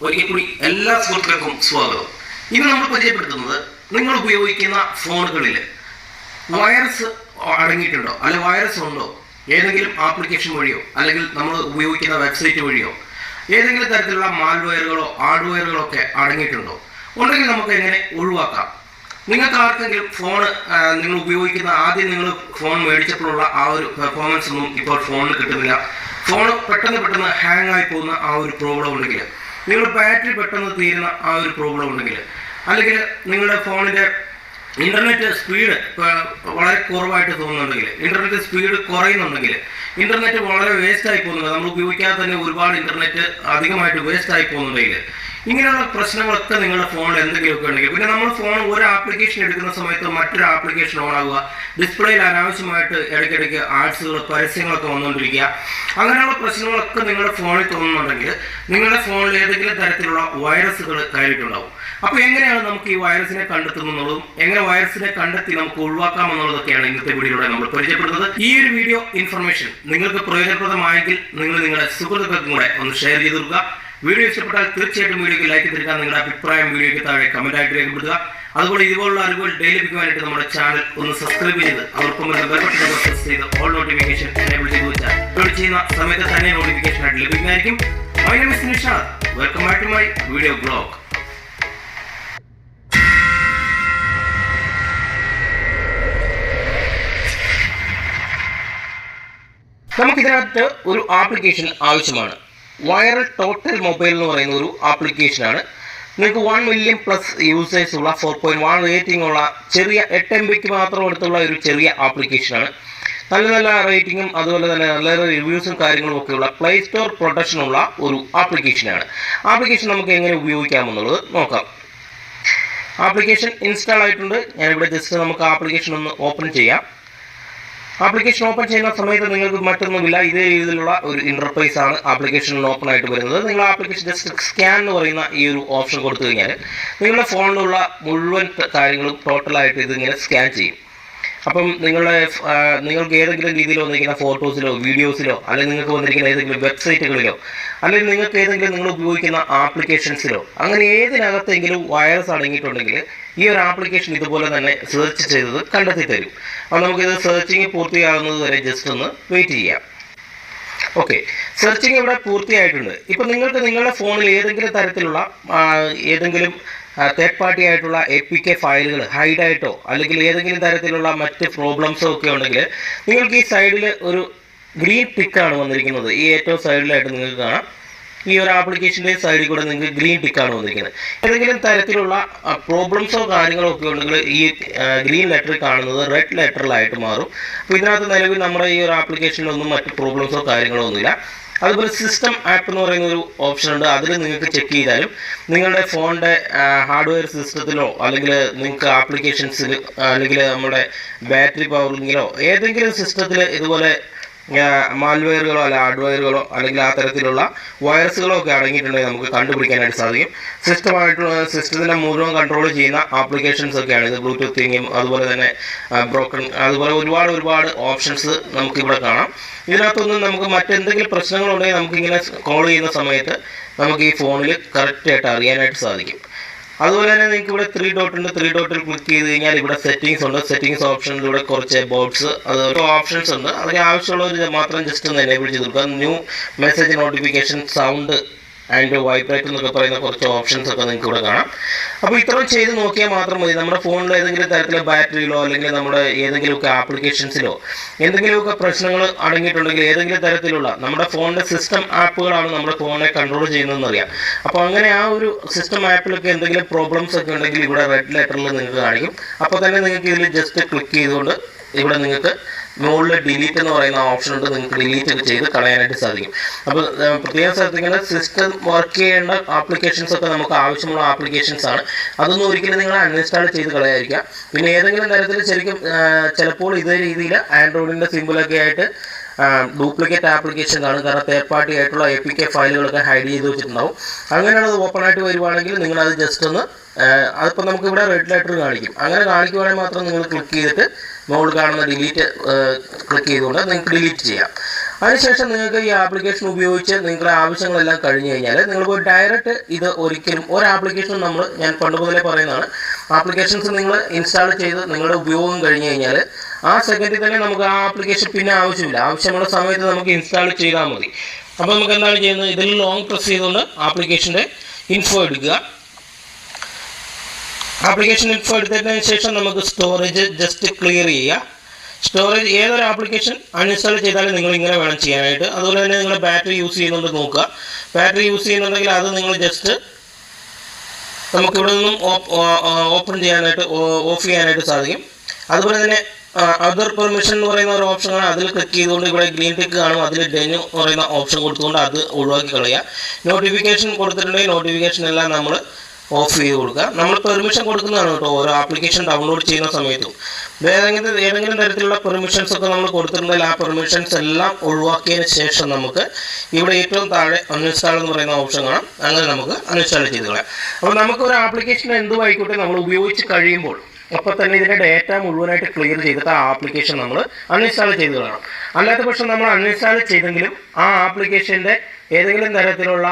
ഒരിക്കൽ കൂടി എല്ലാ സുഹൃത്തുക്കൾക്കും സ്വാഗതം. ഇന്ന് നമ്മൾ പരിചയപ്പെടുത്തുന്നത് നിങ്ങൾ ഉപയോഗിക്കുന്ന ഫോണുകളിൽ വൈറസ് അടങ്ങിയിട്ടുണ്ടോ, അല്ലെങ്കിൽ വൈറസ് ഉണ്ടോ, ഏതെങ്കിലും ആപ്ലിക്കേഷൻ വഴിയോ അല്ലെങ്കിൽ നമ്മൾ ഉപയോഗിക്കുന്ന വെബ്സൈറ്റ് വഴിയോ ഏതെങ്കിലും തരത്തിലുള്ള മാൽവെയറുകളോ ഹാർഡ്വെയറുകളോ ഒക്കെ അടങ്ങിയിട്ടുണ്ടോ, ഉണ്ടെങ്കിൽ നമുക്ക് എങ്ങനെ ഒഴിവാക്കാം. നിങ്ങൾക്ക് ആർക്കെങ്കിലും ഫോൺ നിങ്ങൾ ഉപയോഗിക്കുന്ന ആദ്യം നിങ്ങൾ ഫോൺ മേടിച്ചപ്പോഴുള്ള ആ ഒരു പെർഫോമൻസ് ഒന്നും ഇപ്പോൾ ഫോണിൽ കിട്ടുന്നില്ല, ഫോൺ പെട്ടെന്ന് ഹാങ് ആയി പോകുന്ന ആ ഒരു പ്രോബ്ലം ഉണ്ടെങ്കിൽ, നിങ്ങളുടെ ബാറ്ററി പെട്ടെന്ന് തീരുന്ന ആ ഒരു പ്രോബ്ലം ഉണ്ടെങ്കിൽ, അല്ലെങ്കിൽ നിങ്ങളുടെ ഫോണിൻ്റെ ഇൻ്റർനെറ്റ് സ്പീഡ് വളരെ കുറവായിട്ട് തോന്നുന്നുണ്ടെങ്കിൽ, ഇൻ്റർനെറ്റ് സ്പീഡ് കുറയുന്നുണ്ടെങ്കിൽ, ഇൻ്റർനെറ്റ് വളരെ വേസ്റ്റായി പോകുന്നുണ്ട്, നമ്മൾ ഉപയോഗിക്കാതെ തന്നെ ഒരുപാട് ഇൻ്റർനെറ്റ് അധികമായിട്ട് വേസ്റ്റായി പോകുന്നുണ്ടെങ്കിൽ, ഇങ്ങനെയുള്ള പ്രശ്നങ്ങളൊക്കെ നിങ്ങളുടെ ഫോണിൽ എന്തെങ്കിലുമൊക്കെ ഉണ്ടെങ്കിൽ, പിന്നെ നമ്മൾ ഫോൺ ഒരു ആപ്ലിക്കേഷൻ എടുക്കുന്ന സമയത്ത് മറ്റൊരു ആപ്ലിക്കേഷൻ ഓൺ ആവുക, ഡിസ്പ്ലേയിൽ അനാവശ്യമായിട്ട് ഇടയ്ക്കിടയ്ക്ക് ആഡ്സുകൾ പരസ്യങ്ങളൊക്കെ വന്നുകൊണ്ടിരിക്കുക, അങ്ങനെയുള്ള പ്രശ്നങ്ങളൊക്കെ നിങ്ങളുടെ ഫോണിൽ തോന്നുന്നുണ്ടെങ്കിൽ നിങ്ങളുടെ ഫോണിൽ ഏതെങ്കിലും തരത്തിലുള്ള വൈറസുകൾ കയറിയിട്ടുണ്ടാവും. അപ്പോൾ എങ്ങനെയാണ് നമുക്ക് ഈ വൈറസിനെ കണ്ടെത്തുന്നതും എങ്ങനെ വൈറസിനെ കണ്ടെത്തി നമുക്ക് ഒഴിവാക്കാമെന്നുള്ളതൊക്കെയാണ് ഇന്നത്തെ വീഡിയോയിലൂടെ നമ്മൾ പരിചയപ്പെടുന്നത്. ഈ ഒരു വീഡിയോ ഇൻഫർമേഷൻ നിങ്ങൾക്ക് പ്രയോജനപ്രദമായെങ്കിൽ നിങ്ങൾ നിങ്ങളുടെ സുഹൃത്തുക്കൾക്കും കൂടെ ഒന്ന് ഷെയർ ചെയ്ത് കൊടുക്കുക. വീഡിയോ ഇഷ്ടപ്പെട്ടാൽ തീർച്ചയായിട്ടും വീഡിയോക്ക് ലൈക്ക് ചെയ്തെടുക്കുക, നിങ്ങളുടെ അഭിപ്രായം വീഡിയോയ്ക്ക് താഴെ കമന്റായിട്ട് രേഖപ്പെടുത്തുക. അതുപോലെ ഇതുപോലുള്ള അറിവുകൾ ഡെയിലി ലഭിക്കുവാനായിട്ട് നമ്മുടെ ചാനൽ ഒന്ന് സബ്സ്ക്രൈബ് ചെയ്ത് അവർക്കൊപ്പം പ്രസ് ചെയ്ത് ഓൾ നോട്ടിഫിക്കേഷൻ എനേബിൾ ചെയ്ത് വെച്ചാൽ അപ്ലോഡ് ചെയ്യുന്ന സമയത്ത് തന്നെ നോട്ടിഫിക്കേഷൻ ആയിട്ട് ലഭിക്കുന്നതായിരിക്കും. My name is Nishad. Welcome back to my video blog. നമുക്കിതിനകത്ത് ഒരു ആപ്ലിക്കേഷൻ ആവശ്യമാണ്. വൈറൽ ടോട്ടൽ മൊബൈൽ എന്ന് പറയുന്ന ഒരു ആപ്ലിക്കേഷനാണ്. നിങ്ങൾക്ക് 1 മില്യൺ പ്ലസ് യൂസേഴ്സ് ഉള്ള 4.1 റേറ്റിംഗ് ഉള്ള ചെറിയ 8 MB മാത്രം എടുത്തുള്ള ഒരു ചെറിയ ആപ്ലിക്കേഷനാണ്. നല്ല റേറ്റിംഗും അതുപോലെ തന്നെ നല്ല റിവ്യൂസും കാര്യങ്ങളും ഒക്കെയുള്ള പ്ലേ സ്റ്റോർ പ്രൊട്ടക്ഷനുള്ള ഒരു ആപ്ലിക്കേഷനാണ്. ആപ്ലിക്കേഷൻ നമുക്ക് എങ്ങനെ ഉപയോഗിക്കാമെന്നുള്ളത് നോക്കാം. ആപ്ലിക്കേഷൻ ഇൻസ്റ്റാൾ ആയിട്ടുണ്ട്. ഞാനിവിടെ ജസ്റ്റ് നമുക്ക് ആപ്ലിക്കേഷൻ ഒന്ന് ഓപ്പൺ ചെയ്യാം. ആപ്ലിക്കേഷൻ ഓപ്പൺ ചെയ്യുന്ന സമയത്ത് നിങ്ങൾക്ക് മറ്റൊന്നുമില്ല, ഇതേ രീതിയിലുള്ള ഒരു ഇന്റർഫേസ് ആണ് ആപ്ലിക്കേഷൻ ഓപ്പൺ ആയിട്ട് വരുന്നത്. നിങ്ങൾ ആപ്ലിക്കേഷൻ ജസ്റ്റ് സ്കാൻ എന്ന് പറയുന്ന ഈ ഒരു ഓപ്ഷൻ കൊടുത്തു കഴിഞ്ഞാൽ നിങ്ങളുടെ ഫോണിലുള്ള മുഴുവൻ കാര്യങ്ങളും ടോട്ടലായിട്ട് ഇതിങ്ങനെ സ്കാൻ ചെയ്യും. അപ്പം നിങ്ങൾക്ക് ഏതെങ്കിലും രീതിയിൽ വന്നിരിക്കുന്ന ഫോട്ടോസിലോ വീഡിയോസിലോ അല്ലെങ്കിൽ നിങ്ങൾക്ക് വന്നിരിക്കുന്ന ഏതെങ്കിലും വെബ്സൈറ്റുകളിലോ അല്ലെങ്കിൽ നിങ്ങൾക്ക് ഏതെങ്കിലും നിങ്ങൾ ഉപയോഗിക്കുന്ന ആപ്ലിക്കേഷൻസിലോ അങ്ങനെ ഏതിനകത്തെങ്കിലും വൈറസ് അടങ്ങിയിട്ടുണ്ടെങ്കിൽ ഈ ഒരു ആപ്ലിക്കേഷൻ ഇതുപോലെ തന്നെ സെർച്ച് ചെയ്തത് കണ്ടെത്തി തരും. അപ്പോൾ നമുക്കിത് സെർച്ചിങ് പൂർത്തിയാകുന്നത് വരെ ജസ്റ്റ് ഒന്ന് വെയിറ്റ് ചെയ്യാം. ഓക്കെ, സെർച്ചിങ് ഇവിടെ പൂർത്തിയായിട്ടുണ്ട്. ഇപ്പം നിങ്ങൾക്ക് നിങ്ങളുടെ ഫോണിൽ ഏതെങ്കിലും തരത്തിലുള്ള ഏതെങ്കിലും തേർഡ് പാർട്ടി ആയിട്ടുള്ള APK ഫയലുകൾ ഹൈഡായിട്ടോ അല്ലെങ്കിൽ ഏതെങ്കിലും തരത്തിലുള്ള മറ്റ് പ്രോബ്ലംസോ ഒക്കെ ഉണ്ടെങ്കിൽ നിങ്ങൾക്ക് ഈ സൈഡിൽ ഒരു ഗ്രീൻ ടിക്കാണ് വന്നിരിക്കുന്നത്. ഈ ഏറ്റവും സൈഡിലായിട്ട് നിങ്ങൾക്ക് കാണാം. ഈ ഒരു ആപ്ലിക്കേഷൻ്റെ സൈഡിൽ കൂടെ നിങ്ങൾക്ക് ഗ്രീൻ ടിക്കാണ് വന്നിരിക്കുന്നത്. ഏതെങ്കിലും തരത്തിലുള്ള പ്രോബ്ലംസോ കാര്യങ്ങളോ ഒക്കെ ഉണ്ടെങ്കിൽ ഈ ഗ്രീൻ ലെറ്റർ കാണുന്നത് റെഡ് ലെറ്ററിലായിട്ട് മാറും. അപ്പോൾ ഇതിനകത്ത് നിലവിൽ നമ്മുടെ ഈ ഒരു ആപ്ലിക്കേഷനിലൊന്നും മറ്റ് പ്രോബ്ലംസോ കാര്യങ്ങളോ ഒന്നുമില്ല. അതുപോലെ സിസ്റ്റം ആപ്പ് എന്ന് പറയുന്ന ഒരു ഓപ്ഷൻ ഉണ്ട്. അതിൽ നിങ്ങൾക്ക് ചെക്ക് ചെയ്താലും നിങ്ങളുടെ ഫോണിൻ്റെ ഹാർഡ്വെയർ സിസ്റ്റത്തിലോ അല്ലെങ്കിൽ നിങ്ങൾക്ക് ആപ്ലിക്കേഷൻസിൽ അല്ലെങ്കിൽ നമ്മുടെ ബാറ്ററി പവറിങ്ങിലോ ഏതെങ്കിലും സിസ്റ്റത്തിൽ ഇതുപോലെ മാൽവെയറുകളോ അല്ലെങ്കിൽ ഹാർഡ്വെയറുകളോ അല്ലെങ്കിൽ ആ തരത്തിലുള്ള വൈറസുകളോ ഒക്കെ അടങ്ങിയിട്ടുണ്ടെങ്കിൽ നമുക്ക് കണ്ടുപിടിക്കാനായിട്ട് സാധിക്കും. സിസ്റ്റത്തിൻ്റെ മുഴുവൻ കൺട്രോൾ ചെയ്യുന്ന ആപ്ലിക്കേഷൻസ് ഒക്കെയാണ് ഇത്. ബ്ലൂടൂത്തിങ്ങും അതുപോലെ തന്നെ ബ്രോക്കൺ അതുപോലെ ഒരുപാട് ഓപ്ഷൻസ് നമുക്കിവിടെ കാണാം. ഇതിനകത്തൊന്നും നമുക്ക് മറ്റെന്തെങ്കിലും പ്രശ്നങ്ങളുണ്ടെങ്കിൽ നമുക്കിങ്ങനെ കോൾ ചെയ്യുന്ന സമയത്ത് നമുക്ക് ഈ ഫോണിൽ കറക്റ്റായിട്ട് അറിയാനായിട്ട് സാധിക്കും. അതുപോലെ തന്നെ നിങ്ങൾക്ക് ഇവിടെ 3 ഡോട്ട് ഉണ്ട്. 3 ഡോട്ടിൽ ക്ലിക്ക് ചെയ്ത് കഴിഞ്ഞാൽ ഇവിടെ സെറ്റിംഗ്സ് ഉണ്ട്. സെറ്റിംഗ്സ് ഓപ്ഷനിലൂടെ കുറച്ച് ബോർഡ്സ് അത് ഓപ്ഷൻസ് ഉണ്ട്. അതിന് ആവശ്യമുള്ളവർ മാത്രം ജസ്റ്റ് ഒന്ന് എനേബിൾ ചെയ്ത് കൊടുക്കുക. New message notification sound and vibrate എന്നൊക്കെ പറയുന്ന കുറച്ച് ഓപ്ഷൻസ് ഒക്കെ നിങ്ങൾക്ക് ഇവിടെ കാണാം. അപ്പോൾ ഇത്രയും ചെയ്ത് നോക്കിയാൽ മാത്രം മതി. നമ്മുടെ ഫോണിൽ ഏതെങ്കിലും തരത്തിലെ ബാറ്ററിയിലോ അല്ലെങ്കിൽ നമ്മുടെ ഏതെങ്കിലുമൊക്കെ ആപ്ലിക്കേഷൻസിലോ എന്തെങ്കിലുമൊക്കെ പ്രശ്നങ്ങൾ അടങ്ങിയിട്ടുണ്ടെങ്കിൽ ഏതെങ്കിലും തരത്തിലുള്ള നമ്മുടെ ഫോണിൻ്റെ സിസ്റ്റം ആപ്പുകളാണ് നമ്മുടെ ഫോണിനെ കൺട്രോൾ ചെയ്യുന്നതെന്ന് അറിയാം. അപ്പോൾ അങ്ങനെ ആ ഒരു സിസ്റ്റം ആപ്പിലൊക്കെ എന്തെങ്കിലും പ്രോബ്ലംസ് ഒക്കെ ഉണ്ടെങ്കിൽ ഇവിടെ റെഡ് ലെറ്ററിൽ നിങ്ങൾക്ക് കാണിക്കും. അപ്പോൾ തന്നെ നിങ്ങൾക്ക് ഇതിൽ ജസ്റ്റ് ക്ലിക്ക് ചെയ്തുകൊണ്ട് ഇവിടെ നിങ്ങൾക്ക് മുകളിൽ ഡിലീറ്റ് എന്ന് പറയുന്ന ഓപ്ഷൻ ഉണ്ട്. നിങ്ങൾക്ക് ഡിലീറ്റ് ചെയ്ത് കളയാനായിട്ട് സാധിക്കും. അപ്പോൾ പ്രത്യേകം ശ്രദ്ധിക്കേണ്ട, സിസ്റ്റം വർക്ക് ചെയ്യേണ്ട ആപ്ലിക്കേഷൻസ് ഒക്കെ നമുക്ക് ആവശ്യമുള്ള ആപ്ലിക്കേഷൻസ് ആണ്. അതൊന്നും ഒരിക്കലും നിങ്ങൾ അൺഇൻസ്റ്റാൾ ചെയ്ത് കളയാതിരിക്കുക. പിന്നെ ഏതെങ്കിലും തരത്തിൽ ശരിക്കും ചിലപ്പോൾ ഇതേ രീതിയിൽ ആൻഡ്രോയിഡിൻ്റെ സിമ്പിളൊക്കെ ആയിട്ട് ഡ്യൂപ്ലിക്കേറ്റ് ആപ്ലിക്കേഷൻ കാണും. കാരണം തേർഡ് പാർട്ടി ആയിട്ടുള്ള APK ഫയലുകളൊക്കെ ഹൈഡ് ചെയ്ത് വെച്ചിട്ടുണ്ടാവും. അങ്ങനെയുള്ളത് ഓപ്പൺ ആയിട്ട് വരുവാണെങ്കിൽ നിങ്ങളത് ജസ്റ്റ് ഒന്ന് അതിപ്പോൾ നമുക്കിവിടെ റെഡ് ലെറ്റർ കാണിക്കും. അങ്ങനെ കാണിക്കുവാണെങ്കിൽ മാത്രം നിങ്ങൾ ക്ലിക്ക് ചെയ്തിട്ട് മുകളിൽ കാണുന്ന ഡിലീറ്റ് ക്ലിക്ക് ചെയ്തുകൊണ്ട് നിങ്ങൾക്ക് ഡിലീറ്റ് ചെയ്യാം. അതിനുശേഷം നിങ്ങൾക്ക് ഈ ആപ്ലിക്കേഷൻ ഉപയോഗിച്ച് നിങ്ങളുടെ ആവശ്യങ്ങളെല്ലാം കഴിഞ്ഞു കഴിഞ്ഞാൽ നിങ്ങൾക്ക് ഡയറക്റ്റ് ഇത് ഒരിക്കലും ഒരു ആപ്ലിക്കേഷനും ഞാൻ പണ്ട് മുതലേ പറയുന്നതാണ്, ആപ്ലിക്കേഷൻസ് നിങ്ങൾ ഇൻസ്റ്റാൾ ചെയ്ത് നിങ്ങളുടെ ഉപയോഗം കഴിഞ്ഞു കഴിഞ്ഞാൽ ആ സെക്കൻഡിൽ തന്നെ നമുക്ക് ആ ആപ്ലിക്കേഷൻ പിന്നെ ആവശ്യമുള്ള സമയത്ത് നമുക്ക് ഇൻസ്റ്റാൾ ചെയ്താൽ മതി. അപ്പോൾ നമുക്ക് എന്താണ് ചെയ്യുന്നത്, ഇതിൽ ലോങ് പ്രസ് ചെയ്തുകൊണ്ട് ആപ്ലിക്കേഷൻ്റെ ഇൻഫോ എടുക്കുക. ആപ്ലിക്കേഷൻ ഇൻഫോ എടുത്തതിന് ശേഷം നമുക്ക് സ്റ്റോറേജ് ജസ്റ്റ് ക്ലിയർ ചെയ്യുക. സ്റ്റോറേജ് ഏതൊരു ആപ്ലിക്കേഷൻ അൺഇൻസ്റ്റാൾ ചെയ്താലും നിങ്ങൾ ഇങ്ങനെ വേണം ചെയ്യാനായിട്ട്. അതുപോലെ തന്നെ നിങ്ങൾ ബാറ്ററി യൂസ് ചെയ്യുന്നുണ്ട് നോക്കുക. ബാറ്ററി യൂസ് ചെയ്യുന്നുണ്ടെങ്കിൽ അത് നിങ്ങൾ ജസ്റ്റ് നമുക്കിവിടെ നിന്നും ഓപ്പൺ ചെയ്യാനായിട്ട് ഓഫ് ചെയ്യാനായിട്ട് സാധിക്കും. അതുപോലെ തന്നെ അതർ പെർമിഷൻ എന്ന് പറയുന്ന ഒരു ഓപ്ഷനാണ്. അതിൽ ക്ലിക്ക് ചെയ്തുകൊണ്ട് ഇവിടെ ഗ്രീൻ ടിക്ക് കാണും, അതിൽ ഡെൻ എന്ന് പറയുന്ന ഓപ്ഷൻ കൊടുത്തുകൊണ്ട് അത് ഒഴിവാക്കി കളയുക. നോട്ടിഫിക്കേഷൻ കൊടുത്തിട്ടുണ്ടെങ്കിൽ നോട്ടിഫിക്കേഷൻ എല്ലാം നമ്മൾ ഓഫ് ചെയ്ത് കൊടുക്കുക. നമ്മൾ പെർമിഷൻ കൊടുക്കുന്നതാണ് കേട്ടോ ഓരോ ആപ്ലിക്കേഷൻ ഡൗൺലോഡ് ചെയ്യുന്ന സമയത്തും. ഏതെങ്കിലും തരത്തിലുള്ള പെർമിഷൻസ് ഒക്കെ നമ്മൾ കൊടുത്തിട്ടുണ്ടെങ്കിൽ ആ പെർമിഷൻസ് എല്ലാം ഒഴിവാക്കിയതിന് ശേഷം നമുക്ക് ഇവിടെ ഏറ്റവും താഴെ അൺഇൻസ്റ്റാൾ എന്ന് പറയുന്ന ഓപ്ഷൻ കാണാം. അങ്ങനെ നമുക്ക് അൺഇൻസ്റ്റാൾ ചെയ്ത് കളയാം. അപ്പോൾ നമുക്ക് ഒരു ആപ്ലിക്കേഷൻ എന്തുമായിക്കോട്ടെ നമ്മൾ ഉപയോഗിച്ച് കഴിയുമ്പോൾ അപ്പോൾ തന്നെ ഇതിൻ്റെ ഡേറ്റ മുഴുവനായിട്ട് ക്ലിയർ ചെയ്തിട്ട് ആ ആപ്ലിക്കേഷൻ നമ്മൾ അൺഇൻസ്റ്റാൾ ചെയ്ത് കളയണം. അല്ലാത്ത പക്ഷം നമ്മൾ അൺഇൻസ്റ്റാൾ ചെയ്തെങ്കിലും ആ ആപ്ലിക്കേഷൻ്റെ ഏതെങ്കിലും തരത്തിലുള്ള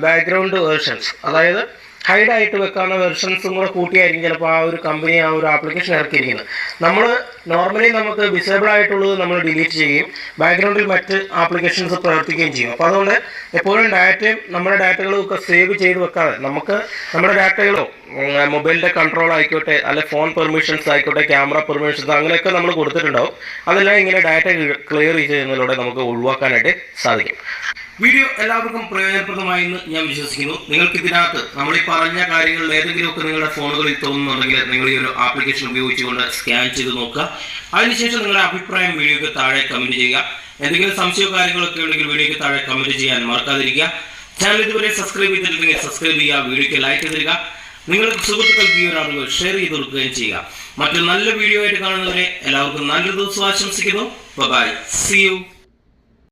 ബാക്ക്ഗ്രൗണ്ട് വേർഷൻസ്, അതായത് ഹൈഡായിട്ട് വെക്കാവുന്ന വെർഷൻസും കൂടെ കൂട്ടിയായിരിക്കും ചിലപ്പോൾ ആ ഒരു കമ്പനി ആ ഒരു ആപ്ലിക്കേഷൻ ഇറക്കിയിരിക്കുന്നത്. നമ്മൾ നോർമലി നമുക്ക് വിസിബിൾ ആയിട്ടുള്ളത് നമ്മൾ ഡിലീറ്റ് ചെയ്യുകയും ബാക്ക്ഗ്രൗണ്ടിൽ മറ്റ് ആപ്ലിക്കേഷൻസ് പ്രവർത്തിക്കുകയും ചെയ്യും. അപ്പോൾ അതുകൊണ്ട് എപ്പോഴും നമ്മുടെ ഡാറ്റകളും ഒക്കെ സേവ് ചെയ്ത് വെക്കാതെ നമുക്ക് നമ്മുടെ ഡാറ്റകളോ മൊബൈലിൻ്റെ കൺട്രോൾ ആയിക്കോട്ടെ, അല്ലെ ഫോൺ പെർമിഷൻസ് ആയിക്കോട്ടെ, ക്യാമറ പെർമിഷൻസ് അങ്ങനെയൊക്കെ നമ്മൾ കൊടുത്തിട്ടുണ്ടാവും. അതെല്ലാം ഇങ്ങനെ ഡാറ്റ ക്ലിയർ ചെയ്യുന്നതിലൂടെ നമുക്ക് ഒഴിവാക്കാനായിട്ട് സാധിക്കും. വീഡിയോ എല്ലാവർക്കും പ്രയോജനപ്രദമായെന്ന് ഞാൻ വിശ്വസിക്കുന്നു. നിങ്ങൾക്ക് ഇതിനകത്ത് നമ്മൾ ഈ പറഞ്ഞ കാര്യങ്ങളിൽ ഏതെങ്കിലുമൊക്കെ നിങ്ങളുടെ ഫോണുകളിൽ തോന്നുന്നുണ്ടെങ്കിൽ നിങ്ങൾ ഈ ഒരു ആപ്ലിക്കേഷൻ ഉപയോഗിച്ചുകൊണ്ട് സ്കാൻ ചെയ്ത് നോക്കുക. അതിനുശേഷം നിങ്ങളുടെ അഭിപ്രായം വീഡിയോയ്ക്ക് താഴെ കമൻറ്റ് ചെയ്യുക. എന്തെങ്കിലും സംശയമോ കാര്യങ്ങളൊക്കെ ഉണ്ടെങ്കിൽ വീഡിയോയ്ക്ക് താഴെ കമൻറ്റ് ചെയ്യാൻ മറക്കാതിരിക്കുക. ചാനൽ ഇതുവരെ സബ്സ്ക്രൈബ് ചെയ്തിട്ടുണ്ടെങ്കിൽ സബ്സ്ക്രൈബ് ചെയ്യുക, വീഡിയോയ്ക്ക് ലൈക്ക് തരിക, നിങ്ങളുടെ സുഹൃത്തുക്കൾക്ക് ഈ ഒരു അറിവ് ഷെയർ ചെയ്ത് കൊടുക്കുകയും ചെയ്യുക. മറ്റൊരു നല്ല വീഡിയോ ആയിട്ട് കാണുന്നവരെ എല്ലാവർക്കും നല്ലൊരു ദിവസം ആശംസിക്കുന്നു. Bye, see U.